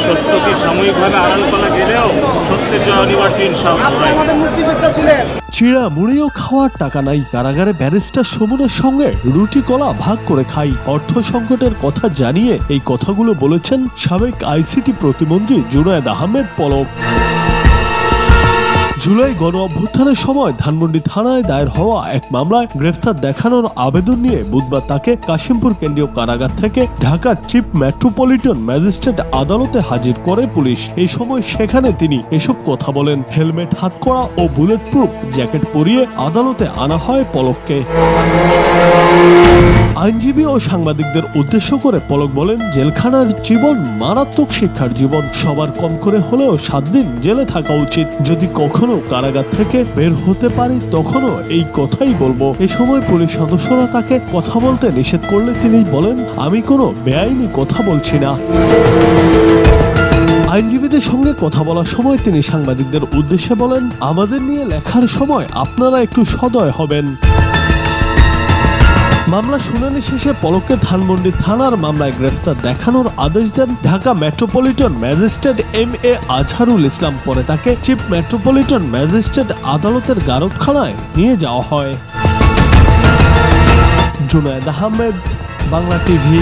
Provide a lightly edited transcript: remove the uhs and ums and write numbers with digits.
সত্য কি সাময়িকভাবে আড়াল করা গেলেও সত্যের জয় অনিবার্য ইনশাআল্লাহ। চিড়া মুড়িও খাওয়ার টাকা নাই, কারাগারে ব্যারিস্টার সুমনের সঙ্গে রুটি কলা ভাগ করে খাই। অর্থ সংকটের কথা জানিয়ে এই কথাগুলো বলেছেন সাবেক আইসিটি প্রতিমন্ত্রী জুনায়েদ আহমেদ পলক। জুলাই গণ অভ্যুত্থানের সময় ধানমন্ডি থানায় দায়ের হওয়া এক মামলায় গ্রেফতার দেখানোর আবেদন নিয়ে বুধবার তাকে কাশিমপুর কেন্দ্রীয় কারাগার থেকে ঢাকার চিফ মেট্রোপলিটন ম্যাজিস্ট্রেট আদালতে হাজির করে পুলিশ। এই সময় সেখানে তিনি এসব কথা বলেন। হেলমেট, হাতকড়া ও বুলেট প্রুফ জ্যাকেট পরিয়ে আদালতে আনা হয় পলককে। আইনজীবী ও সাংবাদিকদের উদ্দেশ্য করে পলক বলেন, জেলখানার জীবন মারাত্মক শিক্ষার জীবন। সবার কম করে হলেও 7 দিন জেলে থাকা উচিত। যদি কখনো কারাগার থেকে বের হতে পারি তখনও এই কথাই বলবো। এ সময় পুলিশ সদস্যরা তাকে কথা বলতে নিষেধ করলে তিনি বলেন, আমি কোনো বেআইনি কথা বলছি না। আইনজীবীদের সঙ্গে কথা বলার সময় তিনি সাংবাদিকদের উদ্দেশ্যে বলেন, আমাদের নিয়ে লেখার সময় আপনারা একটু সদয় হবেন। মামলা শুনানি শেষে পলককে ধানমন্ডি থানার মামলায় গ্রেফতার দেখানোর আদেশ দেন Dhaka metropolitan magistrate MA Azharul Islam. পরে তাকে চিফ মেট্রোপলিটন ম্যাজিস্ট্রেট আদালতের গারদখানায় নিয়ে যাওয়া হয়। জুনায়েদ আহমেদ, বাংলা টিভি।